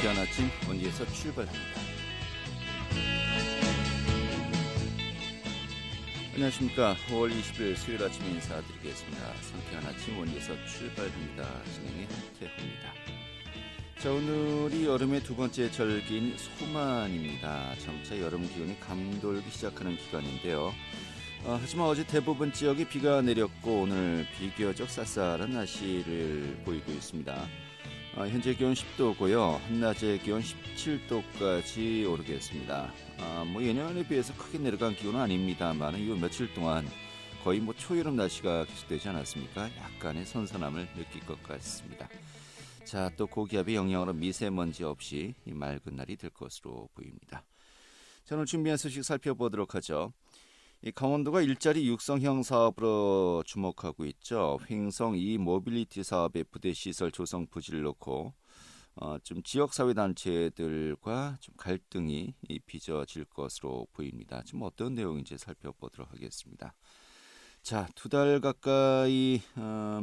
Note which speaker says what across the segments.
Speaker 1: 상쾌한 아침 원기에서 출발합니다. 안녕하십니까. 5월 20일 수요일 아침 인사드리겠습니다. 상쾌한 아침 원기에서 출발합니다. 진행의 태호입니다. 자, 오늘이 여름의 두 번째 절기인 소만입니다. 점차 여름 기온이 감돌기 시작하는 기간인데요. 하지만 어제 대부분 지역이 비가 내렸고 오늘 비교적 쌀쌀한 날씨를 보이고 있습니다. 현재 기온 10도고요. 한낮의 기온 17도까지 오르겠습니다. 예년에 비해서 크게 내려간 기온은 아닙니다만 이 며칠 동안 거의 초여름 날씨가 계속되지 않았습니까? 약간의 선선함을 느낄 것 같습니다. 자, 또 고기압의 영향으로 미세먼지 없이 맑은 날이 될 것으로 보입니다. 자, 오늘 준비한 소식 살펴보도록 하죠. 강원도가 일자리 육성형 사업으로 주목하고 있죠. 횡성 이모빌리티 사업의 부대 시설 조성 부지를 놓고 좀 지역사회단체들과 좀 갈등이 빚어질 것으로 보입니다. 좀 어떤 내용인지 살펴보도록 하겠습니다. 자, 2달 가까이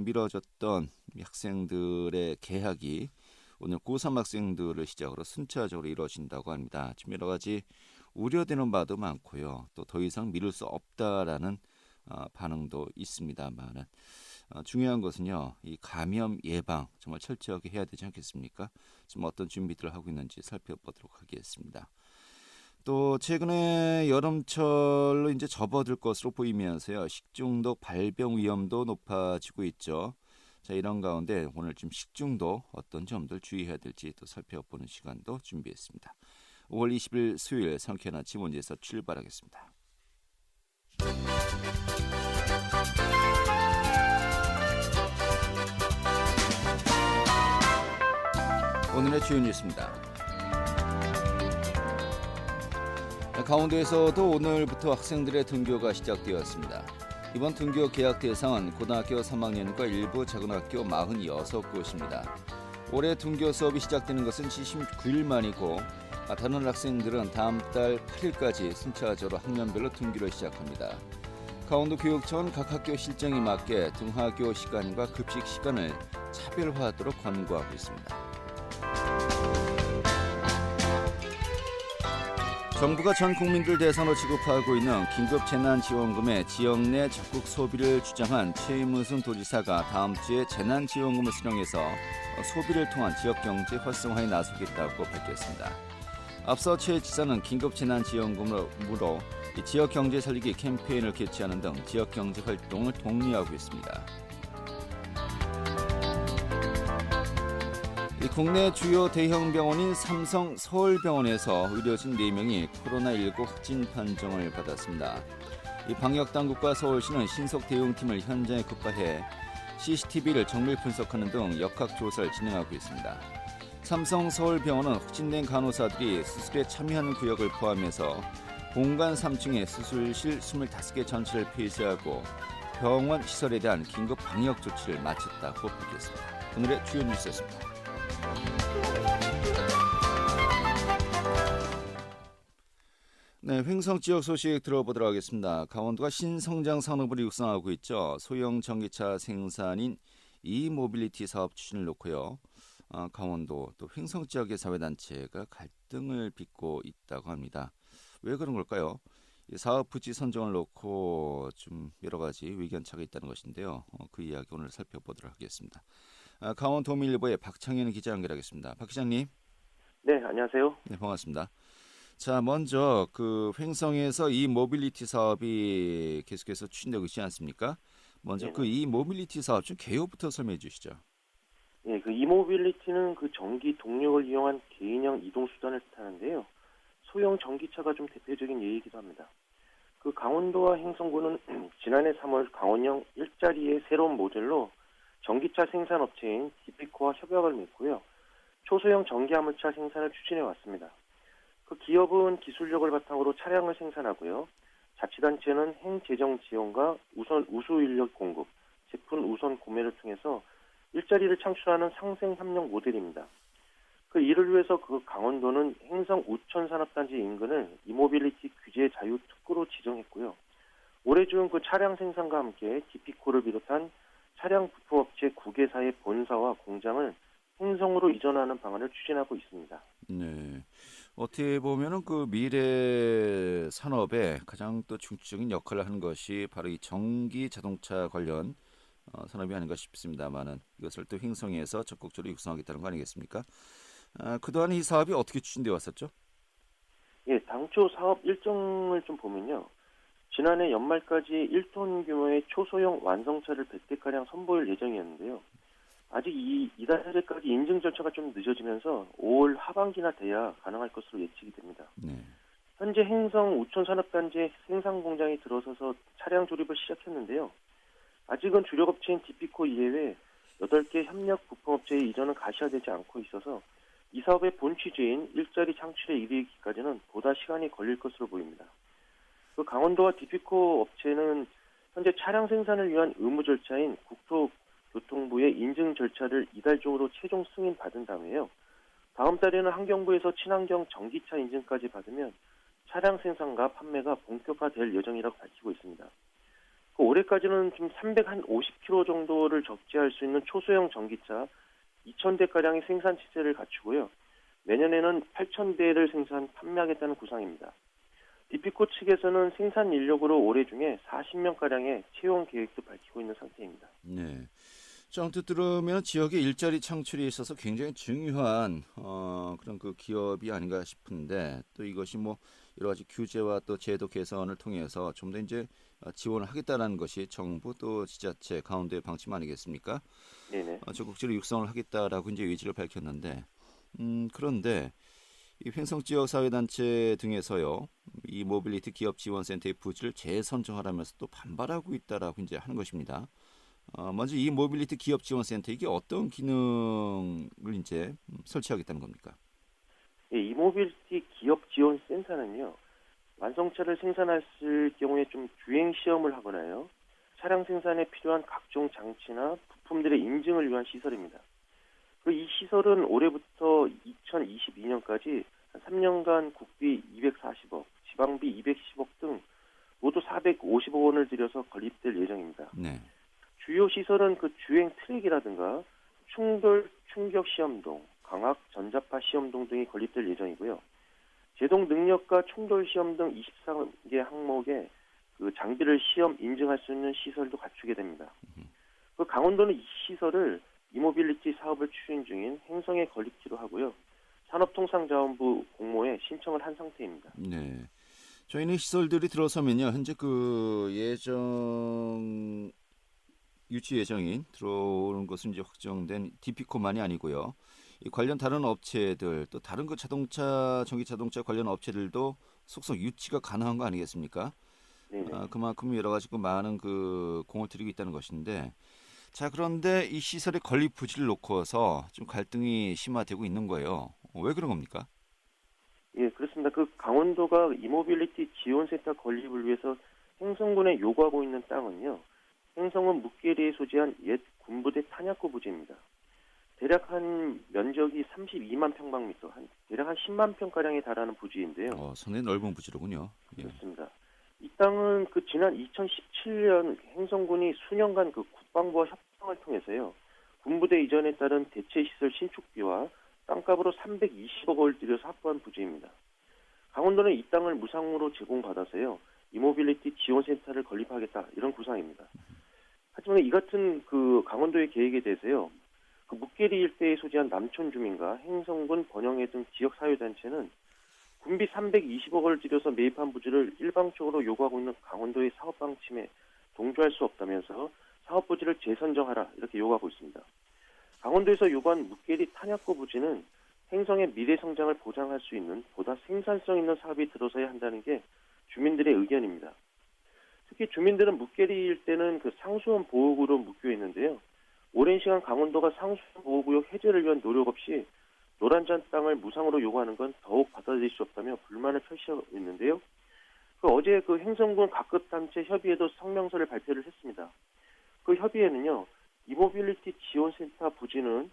Speaker 1: 미뤄졌던 학생들의 개학이 오늘 고3 학생들을 시작으로 순차적으로 이루어진다고 합니다. 지금 여러 가지 우려되는 바도 많고요. 또 더 이상 미룰 수 없다라는 반응도 있습니다만 중요한 것은요. 이 감염 예방 정말 철저하게 해야 되지 않겠습니까? 지금 어떤 준비들을 하고 있는지 살펴보도록 하겠습니다. 또 최근에 여름철로 이제 접어들 것으로 보이면서요. 식중독 발병 위험도 높아지고 있죠. 자, 이런 가운데 오늘 좀 식중독 어떤 점들 주의해야 될지 또 살펴보는 시간도 준비했습니다. 5월 20일 수요일 상쾌한 아침 원지에서 출발하겠습니다. 오늘의 주요 뉴스입니다. 강원도에서도 오늘부터 학생들의 등교가 시작되었습니다. 이번 등교 개학 대상은 고등학교 3학년과 일부 작은 학교 46곳입니다. 올해 등교 수업이 시작되는 것은 79일 만이고 다른 학생들은 다음 달 8일까지 순차적으로 학년별로 등교를 시작합니다. 강원도교육청은 각 학교 실정에 맞게 등하교 시간과 급식 시간을 차별화하도록 권고하고 있습니다. 정부가 전 국민들 대상으로 지급하고 있는 긴급재난지원금의 지역 내 적극 소비를 주장한 최무순 도지사가 다음 주에 재난지원금을 수령해서 소비를 통한 지역경제 활성화에 나서겠다고 밝혔습니다. 앞서 최 지사는 긴급재난지원금으로 이 지역경제 살리기 캠페인을 개최하는 등 지역경제 활동을 독려하고 있습니다. 국내 주요 대형 병원인 삼성 서울병원에서 의료진 4명이 코로나19 확진 판정을 받았습니다. 이 방역당국과 서울시는 신속 대응팀을 현장에 급파해 CCTV를 정밀 분석하는 등 역학조사를 진행하고 있습니다. 삼성 서울병원은 확진된 간호사들이 수술에 참여하는 구역을 포함해서 본관 3층에 수술실 25개 전체를 폐쇄하고 병원 시설에 대한 긴급 방역 조치를 마쳤다고 밝혔습니다. 오늘의 주요 뉴스였습니다. 네, 횡성 지역 소식 들어보도록 하겠습니다. 강원도가 신성장 산업을 육성하고 있죠. 소형 전기차 생산인 이모빌리티 사업 추진을 놓고요. 강원도 또 횡성 지역의 사회단체가 갈등을 빚고 있다고 합니다. 왜 그런 걸까요? 사업 부지 선정을 놓고 좀 여러 가지 의견차가 있다는 것인데요. 그 이야기 오늘 살펴보도록 하겠습니다. 강원도민일보의 박창현 기자 연결하겠습니다. 박 기자님.
Speaker 2: 네, 안녕하세요.
Speaker 1: 네, 반갑습니다. 자, 먼저 횡성에서 이 모빌리티 사업이 계속해서 추진되고 있지 않습니까? 먼저
Speaker 2: 네네.
Speaker 1: 이 모빌리티 사업 좀 개요부터 설명해 주시죠.
Speaker 2: 네, 이모빌리티는 전기 동력을 이용한 개인형 이동 수단을 뜻하는데요. 소형 전기차가 좀 대표적인 예이기도 합니다. 강원도와 횡성구는 지난해 3월 강원형 일자리의 새로운 모델로 전기차 생산 업체인 디피코와 협약을 맺고요. 초소형 전기화물차 생산을 추진해 왔습니다. 기업은 기술력을 바탕으로 차량을 생산하고요. 자치단체는 행재정 지원과 우수 인력 공급, 제품 우선 구매를 통해서 일자리를 창출하는 상생협력 모델입니다. 이를 위해서 강원도는 횡성 우천산업단지 인근을 이모빌리티 규제 자유 특구로 지정했고요. 올해 중 차량 생산과 함께 디피코를 비롯한 차량 부품업체 9개사의 본사와 공장을 행성으로 이전하는 방안을 추진하고 있습니다.
Speaker 1: 네. 어떻게 보면은 그 미래 산업에 가장 또 중추적인 역할을 하는 것이 바로 이 전기 자동차 관련 산업이 아닌가 싶습니다만은 이것을 또 횡성에서 적극적으로 육성하겠다는 거 아니겠습니까? 그동안 이 사업이 어떻게 추진되어 왔었죠?
Speaker 2: 예, 당초 사업 일정을 좀 보면요. 지난해 연말까지 1톤 규모의 초소형 완성차를 100대가량 선보일 예정이었는데요. 아직 이달 현재까지 인증 절차가 좀 늦어지면서 5월 하반기나 돼야 가능할 것으로 예측이 됩니다.
Speaker 1: 네.
Speaker 2: 현재 행성 우촌산업단지에 생산 공장이 들어서서 차량 조립을 시작했는데요. 아직은 주력업체인 디피코 이외에 8개 협력 부품업체의 이전은 가시화되지 않고 있어서 이 사업의 본 취지인 일자리 창출에 이르기까지는 보다 시간이 걸릴 것으로 보입니다. 그 강원도와 디피코 업체는 현재 차량 생산을 위한 의무 절차인 국토교통부의 인증 절차를 이달 중으로 최종 승인받은 다음에요. 다음 달에는 환경부에서 친환경 전기차 인증까지 받으면 차량 생산과 판매가 본격화될 예정이라고 밝히고 있습니다. 그 올해까지는 좀 350km 정도를 적재할 수 있는 초소형 전기차 2,000대가량의 생산 체제를 갖추고요. 내년에는 8,000대를 생산, 판매하겠다는 구상입니다. 디피코 측에서는 생산 인력으로 올해 중에 40명가량의 채용 계획도 밝히고 있는 상태입니다.
Speaker 1: 네. 자, 언뜻 들으면 지역의 일자리 창출에 있어서 굉장히 중요한 그런 그 기업이 아닌가 싶은데 또 이것이 뭐 여러 가지 규제와 또 제도 개선을 통해서 좀 더 이제 지원을 하겠다라는 것이 정부 또 지자체 가운데의 방침 아니겠습니까?
Speaker 2: 네네.
Speaker 1: 적극적으로 육성을 하겠다라고 이제 의지를 밝혔는데 그런데 이 횡성 지역 사회단체 등에서요 이 모빌리티 기업 지원센터의 부지를 재선정하라면서 또 반발하고 있다라고 이제 하는 것입니다. 먼저 이 모빌리티 기업 지원센터 이게 어떤 기능을 이제 설치하겠다는 겁니까?
Speaker 2: 예, 이모빌리티 기업 지원 센터는요. 완성차를 생산했을 경우에 좀 주행 시험을 하거나요. 차량 생산에 필요한 각종 장치나 부품들의 인증을 위한 시설입니다. 그 이 시설은 올해부터 2022년까지 3년간 국비 240억, 지방비 210억 등 모두 450억 원을 들여서 건립될 예정입니다.
Speaker 1: 네.
Speaker 2: 주요 시설은 그 주행 트랙이라든가 충돌 충격 시험동, 광학 전자파 시험동 등이 건립될 예정이고요. 제동 능력과 충돌 시험 등 23개 항목의 그 장비를 시험 인증할 수 있는 시설도 갖추게 됩니다. 그 강원도는 이 시설을 이모빌리티 사업을 추진 중인 행성에 건립키로 하고요. 산업통상자원부 공모에 신청을 한 상태입니다.
Speaker 1: 네. 저희는 시설들이 들어서면요 현재 그 예정 유치 예정인 들어오는 것은 이제 확정된 디피코만이 아니고요. 이 관련 다른 업체들 또 다른 그 자동차 전기 자동차 관련 업체들도 속속 유치가 가능한 거 아니겠습니까?
Speaker 2: 네네.
Speaker 1: 그만큼 여러 가지 그 많은 그 공을 들이고 있다는 것인데 자 그런데 이 시설의 건립 부지를 놓고서 좀 갈등이 심화되고 있는 거예요. 왜 그런 겁니까?
Speaker 2: 예, 그렇습니다. 그 강원도가 이모빌리티 지원센터 건립을 위해서 행성군에 요구하고 있는 땅은요. 행성은 묵계리에 소재한 옛 군부대 탄약고 부지입니다. 대략 한 면적이 32만 평방미터, 대략 한 10만 평가량에 달하는 부지인데요.
Speaker 1: 상당히 넓은 부지로군요. 예.
Speaker 2: 그렇습니다. 이 땅은 그 지난 2017년 행성군이 수년간 그 국방부와 협상을 통해서요. 군부대 이전에 따른 대체시설 신축비와 땅값으로 320억 원을 들여서 확보한 부지입니다. 강원도는 이 땅을 무상으로 제공받아서요. 이모빌리티 지원센터를 건립하겠다 이런 구상입니다. 하지만 이 같은 그 강원도의 계획에 대해서요. 그 묵계리 일대에 소재한 남촌 주민과 행성군 번영회 등 지역 사회단체는 군비 320억 원을 들여서 매입한 부지를 일방적으로 요구하고 있는 강원도의 사업 방침에 동조할 수 없다면서 사업 부지를 재선정하라 이렇게 요구하고 있습니다. 강원도에서 요구한 묵계리 탄약고 부지는 행성의 미래 성장을 보장할 수 있는 보다 생산성 있는 사업이 들어서야 한다는 게 주민들의 의견입니다. 특히 주민들은 묵계리 일대는 그 상수원 보호구로 묶여 있는데요. 오랜 시간 강원도가 상수원 보호구역 해제를 위한 노력 없이 노란잔 땅을 무상으로 요구하는 건 더욱 받아들일 수 없다며 불만을 표시하고 있는데요. 어제 그 행성군 각급 단체 협의회도 성명서를 발표를 했습니다. 그 협의회는요, 이모빌리티 지원센터 부지는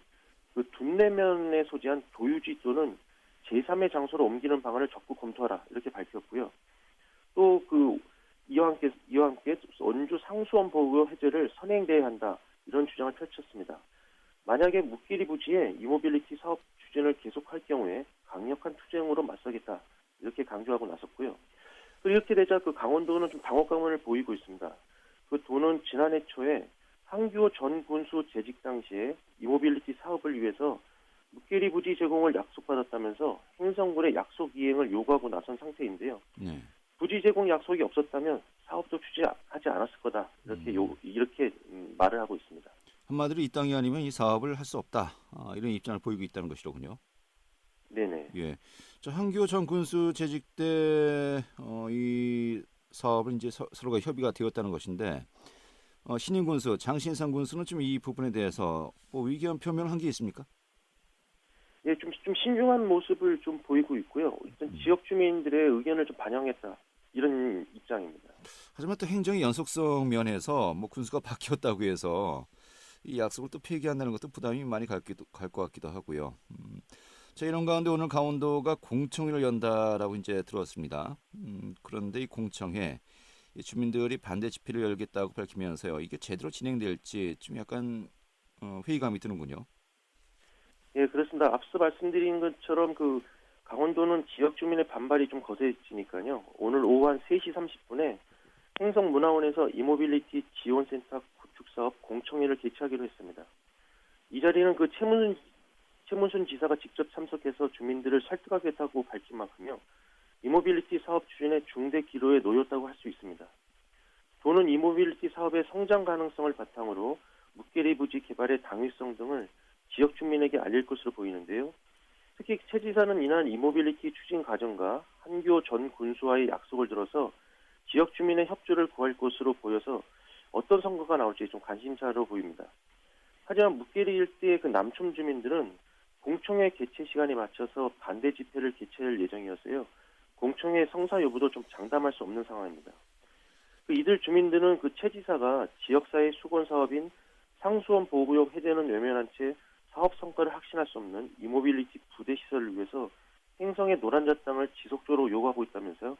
Speaker 2: 그 둔내면에 소재한 도유지 또는 제3의 장소로 옮기는 방안을 적극 검토하라 이렇게 밝혔고요. 또 이와 함께 원주 상수원 보호구역 해제를 선행돼야 한다 이런 주장을 펼쳤습니다. 만약에 묵계리 부지에 이모빌리티 사업 추진을 계속할 경우에 강력한 투쟁으로 맞서겠다 이렇게 강조하고 나섰고요. 이렇게 되자 그 강원도는 좀 당혹감을 보이고 있습니다. 그 도는 지난해 초에 한규호 전 군수 재직 당시에 이모빌리티 사업을 위해서 묵계리 부지 제공을 약속받았다면서 행성군의 약속 이행을 요구하고 나선 상태인데요.
Speaker 1: 네.
Speaker 2: 부지 제공 약속이 없었다면 사업도 추진하지 않았을 거다 이렇게 말을 하고 있습니다.
Speaker 1: 한마디로 이 땅이 아니면 이 사업을 할 수 없다. 이런 입장을 보이고 있다는 것이로군요.
Speaker 2: 네네.
Speaker 1: 예. 저 한기호 전 군수 재직 때 이 사업을 이제 서로가 협의가 되었다는 것인데 신임 군수 장신상 군수는 좀 이 부분에 대해서 뭐 의견 표명을 한 게 있습니까?
Speaker 2: 예, 좀 신중한 모습을 좀 보이고 있고요. 일단 지역 주민들의 의견을 좀 반영했다 이런 입장입니다.
Speaker 1: 하지만 또 행정의 연속성 면에서 뭐 군수가 바뀌었다고 해서 이 약속을 또 폐기한다는 것도 부담이 많이 갈 것 같기도 하고요. 자, 이런 가운데 오늘 강원도가 공청회를 연다라고 이제 들었습니다. 그런데 이 공청회 이 주민들이 반대 집회를 열겠다고 밝히면서요. 이게 제대로 진행될지 좀 약간 회의감이 드는군요.
Speaker 2: 예, 그렇습니다. 앞서 말씀드린 것처럼 그 강원도는 지역 주민의 반발이 좀 거세지니까요. 오늘 오후 한 3시 30분에 행성문화원에서 이모빌리티 지원센터 구축 사업 공청회를 개최하기로 했습니다. 이 자리는 그 최문순 지사가 직접 참석해서 주민들을 설득하겠다고 밝힌 만큼요. 이모빌리티 사업 추진의 중대 기로에 놓였다고 할 수 있습니다. 도는 이모빌리티 사업의 성장 가능성을 바탕으로 묵계리 부지 개발의 당위성 등을 지역 주민에게 알릴 것으로 보이는데요. 특히 최 지사는 이날 이모빌리티 추진 과정과 한규호 전 군수와의 약속을 들어서 지역 주민의 협조를 구할 것으로 보여서 어떤 선거가 나올지 좀 관심사로 보입니다. 하지만 묵계리 일대의 그 남촌 주민들은 공청회 개최 시간에 맞춰서 반대 집회를 개최할 예정이었어요. 공청회 성사 여부도 좀 장담할 수 없는 상황입니다. 이들 주민들은 그 최 지사가 지역사회 수건 사업인 상수원 보호구역 해제는 외면한 채 사업 성과를 확신할 수 없는 이모빌리티 부대 시설을 위해서 행성의 노란자 땅을 지속적으로 요구하고 있다면서요.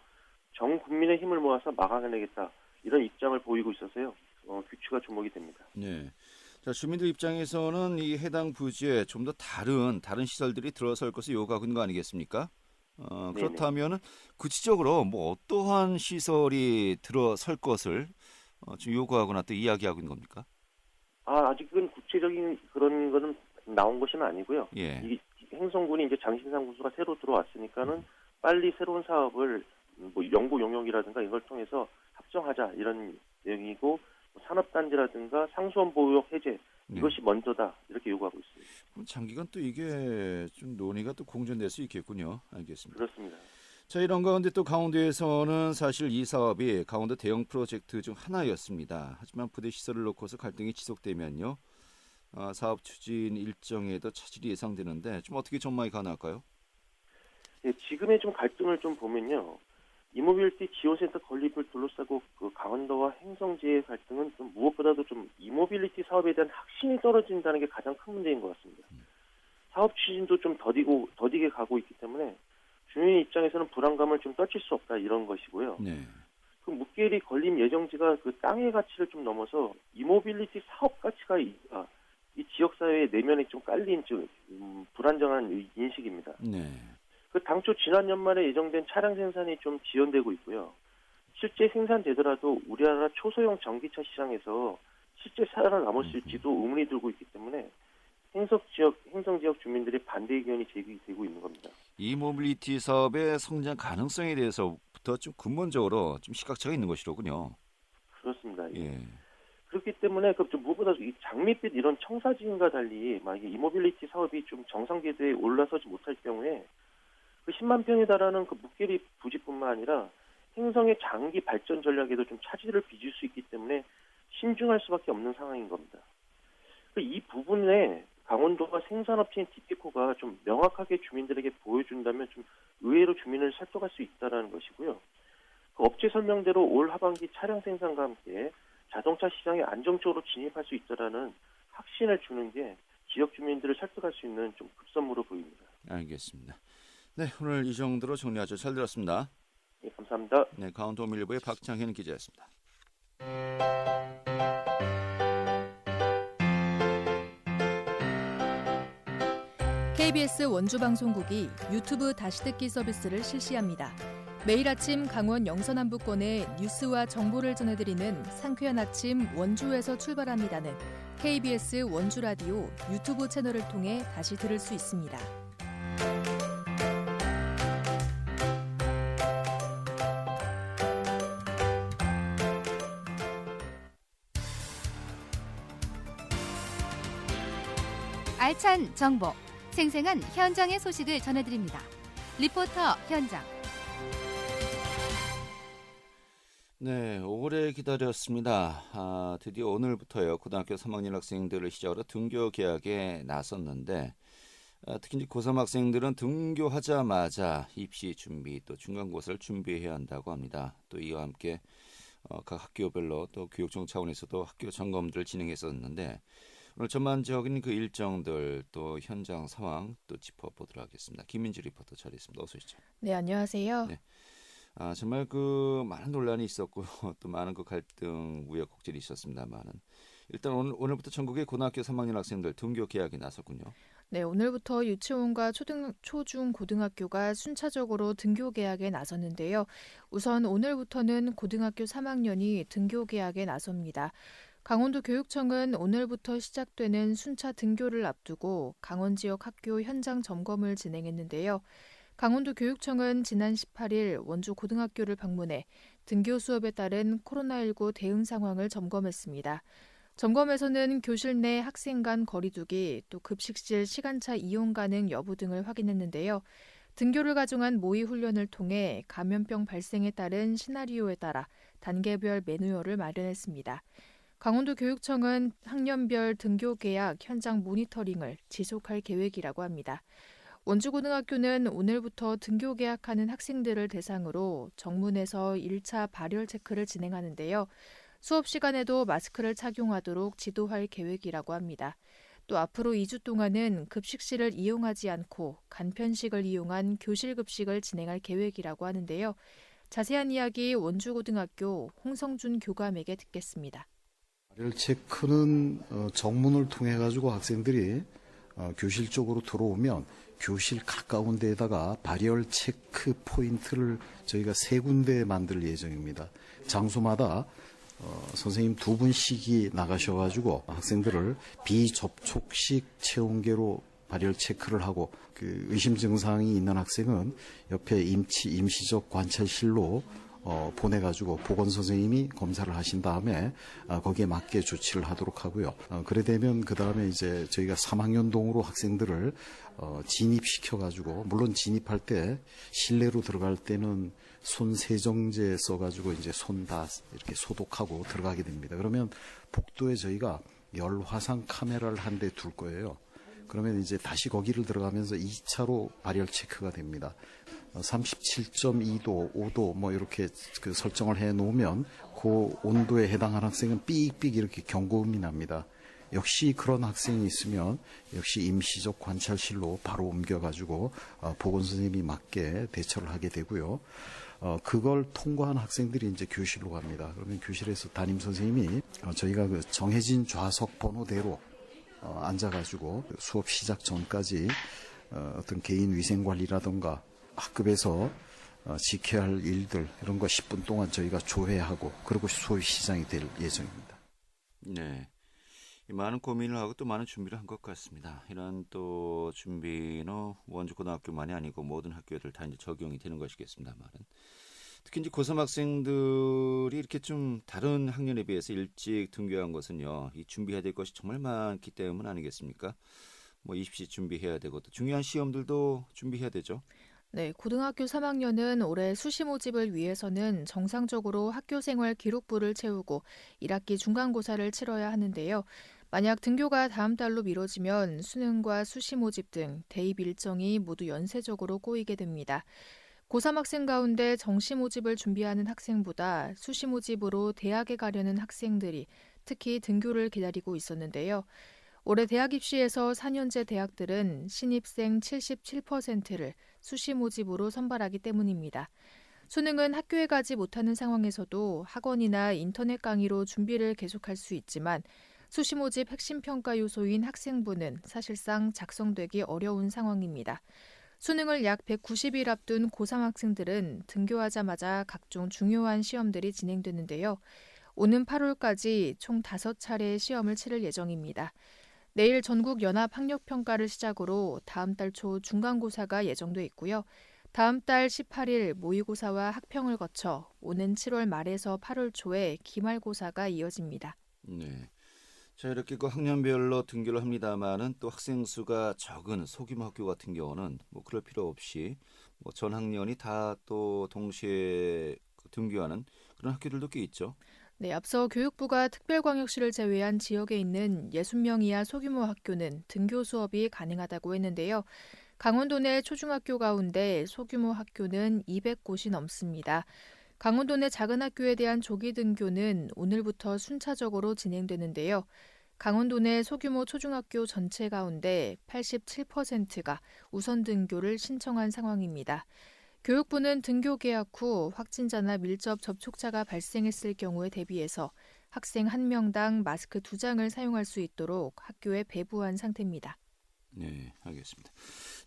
Speaker 2: 전 국민의 힘을 모아서 막아내겠다 이런 입장을 보이고 있어서요. 규칙가 주목이 됩니다.
Speaker 1: 네. 자, 주민들 입장에서는 이 해당 부지에 좀 더 다른 시설들이 들어설 것을 요구하고 있는 거 아니겠습니까? 그렇다면 구체적으로 뭐 어떠한 시설이 들어설 것을 좀 요구하거나 또 이야기하고 있는 겁니까?
Speaker 2: 아직은 구체적인 그런 거는 나온 것은 아니고요.
Speaker 1: 예.
Speaker 2: 이 행성군이 이제 장신상 군수가 새로 들어왔으니까는 빨리 새로운 사업을 뭐 영구 용역이라든가 이걸 통해서 합정하자 이런 내용이고 산업단지라든가 상수원 보호구역 해제 이것이 먼저다 이렇게 요구하고 있습니다.
Speaker 1: 그럼 장기간 또 이게 좀 논의가 또 공전될 수 있겠군요. 알겠습니다.
Speaker 2: 그렇습니다.
Speaker 1: 자, 이런 가운데 또 강원도에서는 사실 이 사업이 강원도 대형 프로젝트 중 하나였습니다. 하지만 부대 시설을 놓고서 갈등이 지속되면요. 사업 추진 일정에도 차질이 예상되는데 좀 어떻게 전망이 가능할까요?
Speaker 2: 예, 지금의 좀 갈등을 좀 보면요. 이모빌리티 지원센터 건립을 둘러싸고 그 강원도와 행성지의 갈등은 좀 무엇보다도 좀 이모빌리티 사업에 대한 확신이 떨어진다는 게 가장 큰 문제인 것 같습니다. 사업 추진도 좀 더디게 가고 있기 때문에 주민 입장에서는 불안감을 좀 떨칠 수 없다 이런 것이고요.
Speaker 1: 네.
Speaker 2: 그 묵계리 건립 예정지가 그 땅의 가치를 좀 넘어서 이모빌리티 사업 가치가 이 지역사회의 내면에 좀 깔린 불안정한 인식입니다.
Speaker 1: 네.
Speaker 2: 그 당초 지난 연말에 예정된 차량 생산이 좀 지연되고 있고요. 실제 생산되더라도 우리나라 초소형 전기차 시장에서 실제 살아남을 수 있을지도 의문이 들고 있기 때문에 행성 지역 주민들의 반대 의견이 제기되고 있는 겁니다.
Speaker 1: 이 모빌리티 사업의 성장 가능성에 대해서부터 좀 근본적으로 좀 시각차가 있는 것이로군요.
Speaker 2: 그렇습니다.
Speaker 1: 예.
Speaker 2: 그렇기 때문에 좀 무엇보다 이 장밋빛 이런 청사진과 달리 만약에 이모빌리티 사업이 좀 정상 궤도에 올라서지 못할 경우에 그 10만 평에 달하는 그 묵계리 부지뿐만 아니라 행성의 장기 발전 전략에도 좀 차질을 빚을 수 있기 때문에 신중할 수밖에 없는 상황인 겁니다. 이 부분에 강원도가 생산업체인 디피코가 좀 명확하게 주민들에게 보여준다면 좀 의외로 주민을 설득할 수 있다는 것이고요. 그 업체 설명대로 올 하반기 차량 생산과 함께 자동차 시장에 안정적으로 진입할 수 있다라는 확신을 주는 게 지역 주민들을 설득할 수 있는 좀 급선무로 보입니다.
Speaker 1: 알겠습니다. 네, 오늘 이 정도로 정리하죠. 잘 들었습니다.
Speaker 2: 네, 감사합니다.
Speaker 1: 네, 강원도밀보의 박창현 기자였습니다.
Speaker 3: KBS 원주방송국이 유튜브 다시 듣기 서비스를 실시합니다. 매일 아침 강원 영서남부권의 뉴스와 정보를 전해드리는 상쾌한 아침 원주에서 출발합니다는 KBS 원주라디오 유튜브 채널을 통해 다시 들을 수 있습니다.
Speaker 4: 알찬 정보, 생생한 현장의 소식을 전해드립니다. 리포터 현장.
Speaker 1: 네, 오래 기다렸습니다. 드디어 오늘부터요. 고등학교 3학년 학생들을 시작으로 등교 개학에 나섰는데 특히 이제 고3 학생들은 등교하자마자 입시 준비 또 중간고사를 준비해야 한다고 합니다. 또 이와 함께 각 학교별로 또 교육청 차원에서도 학교 점검들을 진행했었는데 오늘 전반적인 그 일정들 또 현장 상황 또 짚어보도록 하겠습니다. 김민주 리포터 자리했습니다. 어서 오시죠.
Speaker 3: 네, 안녕하세요.
Speaker 1: 네. 정말 그 많은 논란이 있었고 또 많은 그 갈등 우여곡절이 있었습니다만은 일단 오늘부터 전국의 고등학교 3학년 학생들 등교 개학에 나섰군요.
Speaker 3: 네, 오늘부터 유치원과 초중 고등학교가 순차적으로 등교 개학에 나섰는데요. 우선 오늘부터는 고등학교 3학년이 등교 개학에 나섭니다. 강원도 교육청은 오늘부터 시작되는 순차 등교를 앞두고 강원 지역 학교 현장 점검을 진행했는데요. 강원도 교육청은 지난 18일 원주 고등학교를 방문해 등교 수업에 따른 코로나19 대응 상황을 점검했습니다. 점검에서는 교실 내 학생 간 거리두기, 또 급식실 시간차 이용 가능 여부 등을 확인했는데요. 등교를 가정한 모의 훈련을 통해 감염병 발생에 따른 시나리오에 따라 단계별 매뉴얼을 마련했습니다. 강원도 교육청은 학년별 등교 개학 현장 모니터링을 지속할 계획이라고 합니다. 원주고등학교는 오늘부터 등교 개학하는 학생들을 대상으로 정문에서 1차 발열 체크를 진행하는데요. 수업 시간에도 마스크를 착용하도록 지도할 계획이라고 합니다. 또 앞으로 2주 동안은 급식실을 이용하지 않고 간편식을 이용한 교실 급식을 진행할 계획이라고 하는데요. 자세한 이야기 원주고등학교 홍성준 교감에게 듣겠습니다.
Speaker 5: 발열 체크는 정문을 통해 가지고 학생들이 교실 쪽으로 들어오면 교실 가까운 데에다가 발열 체크 포인트를 저희가 3군데 만들 예정입니다. 장소마다 선생님 2분씩이 나가셔가지고 학생들을 비접촉식 체온계로 발열 체크를 하고 그 의심 증상이 있는 학생은 옆에 임시적 관찰실로 보내가지고 보건 선생님이 검사를 하신 다음에 거기에 맞게 조치를 하도록 하고요. 그래 되면 그 다음에 이제 저희가 3학년동으로 학생들을 진입시켜가지고 물론 진입할 때 실내로 들어갈 때는 손 세정제 써가지고 이제 손 다 이렇게 소독하고 들어가게 됩니다. 그러면 복도에 저희가 열화상 카메라를 한 대 둘 거예요. 그러면 이제 다시 거기를 들어가면서 2차로 발열 체크가 됩니다. 37.2도, 5도 뭐 이렇게 그 설정을 해 놓으면 그 온도에 해당하는 학생은 삑삑 이렇게 경고음이 납니다. 역시 그런 학생이 있으면 역시 임시적 관찰실로 바로 옮겨가지고 보건 선생님이 맞게 대처를 하게 되고요. 그걸 통과한 학생들이 이제 교실로 갑니다. 그러면 교실에서 담임 선생님이 저희가 그 정해진 좌석 번호대로 앉아가지고 수업 시작 전까지 어떤 개인 위생 관리라든가 학급에서 지켜야 할 일들 이런 거 10분 동안 저희가 조회하고 그리고 수업이 시작이 될 예정입니다.
Speaker 1: 네, 많은 고민을 하고 또 많은 준비를 한 것 같습니다. 이런 또 준비는 원주고등학교만이 아니고 모든 학교들 다 이제 적용이 되는 것이겠습니다만은 특히 이제 고3 학생들이 이렇게 좀 다른 학년에 비해서 일찍 등교한 것은요, 이 준비해야 될 것이 정말 많기 때문 아니겠습니까? 뭐 입시 준비해야 되고 또 중요한 시험들도 준비해야 되죠.
Speaker 3: 네, 고등학교 3학년은 올해 수시 모집을 위해서는 정상적으로 학교생활 기록부를 채우고 1학기 중간고사를 치러야 하는데요. 만약 등교가 다음 달로 미뤄지면 수능과 수시 모집 등 대입 일정이 모두 연쇄적으로 꼬이게 됩니다. 고3 학생 가운데 정시 모집을 준비하는 학생보다 수시 모집으로 대학에 가려는 학생들이 특히 등교를 기다리고 있었는데요. 올해 대학 입시에서 4년제 대학들은 신입생 77%를 수시 모집으로 선발하기 때문입니다. 수능은 학교에 가지 못하는 상황에서도 학원이나 인터넷 강의로 준비를 계속할 수 있지만 수시 모집 핵심 평가 요소인 학생부는 사실상 작성되기 어려운 상황입니다. 수능을 약 190일 앞둔 고3 학생들은 등교하자마자 각종 중요한 시험들이 진행되는데요. 오는 8월까지 총 5차례의 시험을 치를 예정입니다. 내일 전국 연합학력평가를 시작으로 다음 달 초 중간고사가 예정돼 있고요. 다음 달 18일 모의고사와 학평을 거쳐 오는 7월 말에서 8월 초에 기말고사가 이어집니다.
Speaker 1: 네. 자, 이렇게 그 학년별로 등교를 합니다만은 또 학생 수가 적은 소규모 학교 같은 경우는 뭐 그럴 필요 없이 뭐 전 학년이 다 또 동시에 등교하는 그런 학교들도 꽤 있죠.
Speaker 3: 네, 앞서 교육부가 특별광역시를 제외한 지역에 있는 60명 이하 소규모 학교는 등교 수업이 가능하다고 했는데요. 강원도 내 초중학교 가운데 소규모 학교는 200곳이 넘습니다. 강원도 내 작은 학교에 대한 조기 등교는 오늘부터 순차적으로 진행되는데요. 강원도 내 소규모 초중학교 전체 가운데 87%가 우선 등교를 신청한 상황입니다. 교육부는 등교 개학 후 확진자나 밀접 접촉자가 발생했을 경우에 대비해서 학생 1명당 마스크 2장을 사용할 수 있도록 학교에 배부한 상태입니다.
Speaker 1: 네, 알겠습니다.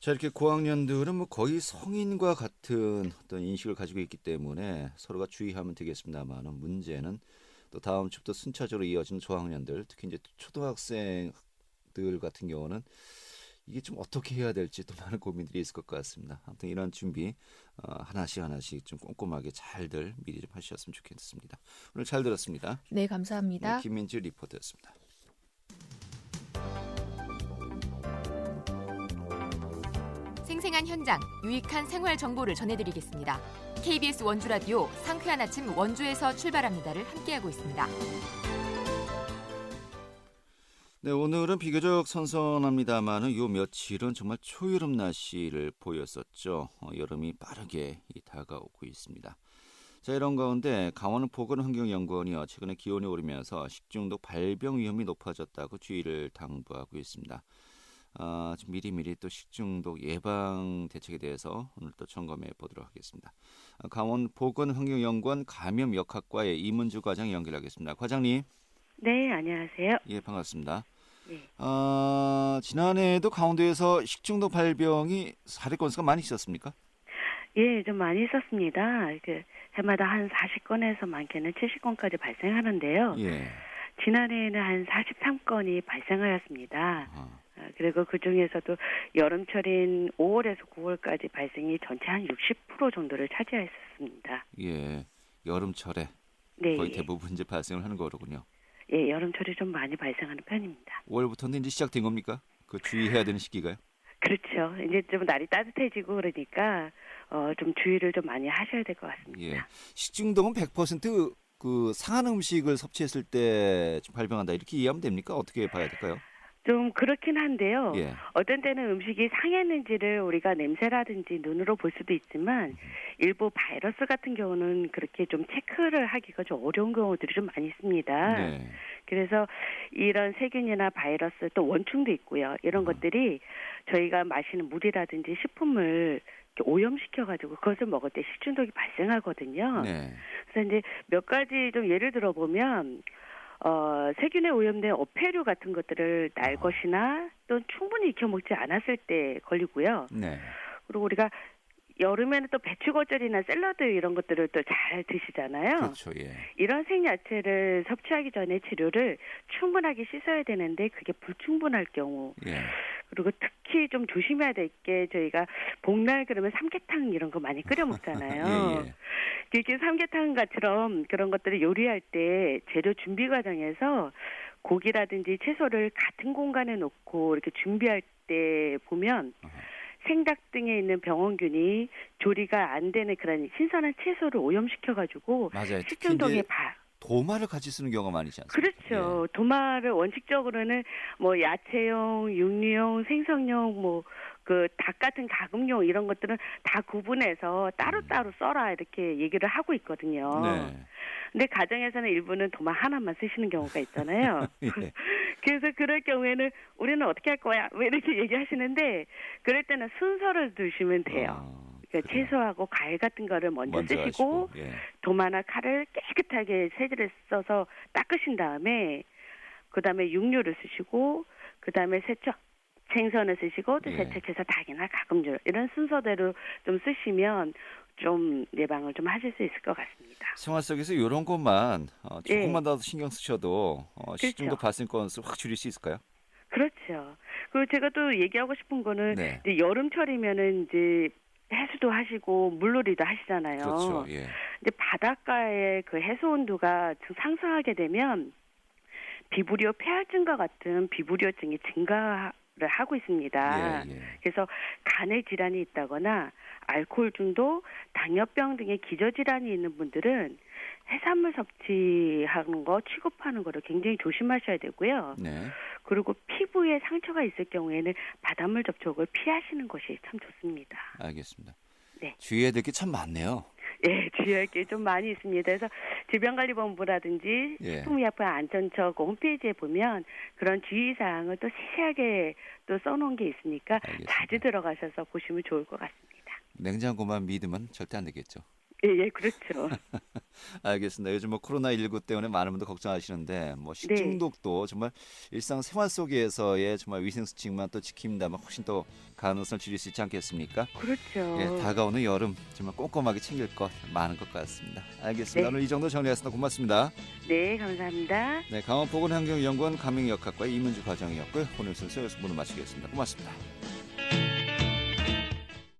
Speaker 1: 자, 이렇게 고학년들은 뭐 거의 성인과 같은 어떤 인식을 가지고 있기 때문에 서로가 주의하면 되겠습니다만 문제는 또 다음 주부터 순차적으로 이어지는 저학년들, 특히 이제 초등학생들 같은 경우는 이게 좀 어떻게 해야 될지 또 많은 고민들이 있을 것 같습니다. 아무튼 이런 준비 하나씩 좀 꼼꼼하게 잘들 미리 좀 하셨으면 좋겠습니다. 오늘 잘 들었습니다.
Speaker 3: 네, 감사합니다.
Speaker 1: 네, 김민지 리포터였습니다.
Speaker 6: 생생한 현장, 유익한 생활 정보를 전해드리겠습니다. KBS 원주라디오 상쾌한 아침 원주에서 출발합니다를 함께하고 있습니다.
Speaker 1: 네, 오늘은 비교적 선선합니다만은 요 며칠은 정말 초여름 날씨를 보였었죠. 여름이 빠르게 다가오고 있습니다. 자, 이런 가운데 강원보건환경연구원이요, 최근에 기온이 오르면서 식중독 발병 위험이 높아졌다고 주의를 당부하고 있습니다. 좀 미리미리 또 식중독 예방 대책에 대해서 오늘 또 점검해 보도록 하겠습니다. 강원보건환경연구원 감염역학과의 이문주 과장 연결하겠습니다. 과장님.
Speaker 7: 네, 안녕하세요.
Speaker 1: 예, 반갑습니다.
Speaker 7: 네.
Speaker 1: 지난해에도 강원도에서 식중독 발병이 사례 건수가 많이 있었습니까?
Speaker 7: 예, 좀 많이 있었습니다. 해마다 한 40건에서 많게는 70건까지 발생하는데요.
Speaker 1: 예.
Speaker 7: 지난해에는 한 43건이 발생하였습니다. 그리고 그 중에서도 여름철인 5월에서 9월까지 발생이 전체 한 60% 정도를 차지했었습니다.
Speaker 1: 예, 여름철에
Speaker 7: 네,
Speaker 1: 거의 대부분 이제 발생을 하는 거로군요.
Speaker 7: 예, 여름철이 좀 많이 발생하는 편입니다.
Speaker 1: 5월부터는 이제 시작된 겁니까? 그 주의해야 되는 시기가요?
Speaker 7: 그렇죠. 이제 좀 날이 따뜻해지고 그러니까 좀 주의를 좀 많이 하셔야 될 것 같습니다.
Speaker 1: 예, 식중독은 100% 그 상한 음식을 섭취했을 때 좀 발병한다 이렇게 이해하면 됩니까? 어떻게 봐야 될까요?
Speaker 7: 좀 그렇긴 한데요.
Speaker 1: 예.
Speaker 7: 어떤 때는 음식이 상했는지를 우리가 냄새라든지 눈으로 볼 수도 있지만 일부 바이러스 같은 경우는 그렇게 좀 체크를 하기가 좀 어려운 경우들이 좀 많이 있습니다.
Speaker 1: 네.
Speaker 7: 그래서 이런 세균이나 바이러스 또 원충도 있고요. 이런 것들이 저희가 마시는 물이라든지 식품을 오염시켜가지고 그것을 먹을 때 식중독이 발생하거든요.
Speaker 1: 네.
Speaker 7: 그래서 이제 몇 가지 좀 예를 들어보면 세균에 오염된 어패류 같은 것들을 날 것이나 또 충분히 익혀 먹지 않았을 때 걸리고요.
Speaker 1: 네.
Speaker 7: 그리고 우리가 여름에는 또 배추겉절이나 샐러드 이런 것들을 또 잘 드시잖아요.
Speaker 1: 그렇죠. 예.
Speaker 7: 이런 생야채를 섭취하기 전에 치료를 충분하게 씻어야 되는데 그게 불충분할 경우.
Speaker 1: 예.
Speaker 7: 그리고 특히 좀 조심해야 될 게 저희가 복날 그러면 삼계탕 이런 거 많이 끓여 먹잖아요.
Speaker 1: 예.
Speaker 7: 이렇게 삼계탕처럼 그런 것들을 요리할 때 재료 준비 과정에서 고기라든지 채소를 같은 공간에 놓고 이렇게 준비할 때 보면 생닭 등에 있는 병원균이 조리가 안 되는 그런 신선한 채소를 오염시켜가지고
Speaker 1: 맞아요.
Speaker 7: 식중독에
Speaker 1: 도마를 같이 쓰는 경우가 많이지 않습니까?
Speaker 7: 그렇죠. 도마를 원칙적으로는 뭐 야채용, 육류용, 생선용, 뭐 그 닭 같은 가금용 이런 것들은 다 구분해서 따로따로 써라 이렇게 얘기를 하고 있거든요.
Speaker 1: 네.
Speaker 7: 근데 가정에서는 일부는 도마 하나만 쓰시는 경우가 있잖아요.
Speaker 1: 예.
Speaker 7: 그래서 그럴 경우에는 우리는 어떻게 할 거야? 왜 이렇게 얘기하시는데 그럴 때는 순서를 두시면 돼요. 그러니까 채소하고 과일 같은 거를 먼저 쓰시고
Speaker 1: 예.
Speaker 7: 도마나 칼을 깨끗하게 세제를 써서 닦으신 다음에 그다음에 육류를 쓰시고 그다음에 세척 생선을 쓰시고 또
Speaker 1: 예.
Speaker 7: 세척해서 닭이나 가금줄 이런 순서대로 좀 쓰시면 좀 예방을 좀 하실 수 있을 것 같습니다.
Speaker 1: 생활 속에서 이런 것만 조금만 더 신경 쓰셔도 시중독
Speaker 7: 그렇죠.
Speaker 1: 발생 건수 확 줄일 수 있을까요?
Speaker 7: 그렇죠. 그리고 제가 또 얘기하고 싶은 거는
Speaker 1: 네.
Speaker 7: 이제 여름철이면은 이제 해수도 하시고 물놀이도 하시잖아요.
Speaker 1: 그렇죠. 예.
Speaker 7: 근데 바닷가의 그 해수 온도가 좀 상승하게 되면 비브리오 폐활증과 같은 비브리오증이 증가를 하고 있습니다.
Speaker 1: 예, 예.
Speaker 7: 그래서 간에 질환이 있다거나 알코올 중독, 당뇨병 등의 기저질환이 있는 분들은 해산물 섭취하는 거, 취급하는 거를 굉장히 조심하셔야 되고요.
Speaker 1: 네.
Speaker 7: 그리고 피부에 상처가 있을 경우에는 바닷물 접촉을 피하시는 것이 참 좋습니다.
Speaker 1: 알겠습니다.
Speaker 7: 네.
Speaker 1: 주의해야 될 게 참 많네요.
Speaker 7: 예, 주의할 게 좀 많이 있습니다. 그래서 질병관리본부라든지
Speaker 1: 예.
Speaker 7: 식품의약품안전처 그 홈페이지에 보면 그런 주의사항을 또 세세하게 또 써놓은 게 있으니까
Speaker 1: 알겠습니다.
Speaker 7: 자주 들어가셔서 보시면 좋을 것 같습니다.
Speaker 1: 냉장고만 믿으면 절대 안 되겠죠.
Speaker 7: 예, 그렇죠.
Speaker 1: 알겠습니다. 요즘 뭐 코로나19 때문에 많은 분들 걱정하시는데 뭐 식중독도 정말 일상생활 속에서의 정말 위생수칙만 또 지킨다면 훨씬 더 가능성을 줄일 수 있지 않겠습니까?
Speaker 7: 그렇죠.
Speaker 1: 예, 다가오는 여름 정말 꼼꼼하게 챙길 것 많은 것 같습니다. 알겠습니다.
Speaker 7: 네.
Speaker 1: 오늘 이 정도 정리했습니다. 고맙습니다.
Speaker 7: 네, 감사합니다.
Speaker 1: 네, 강원보건환경연구원 감염역학과 이문주 과장이었고요. 오늘 순서 여기서 모두 마치겠습니다. 고맙습니다.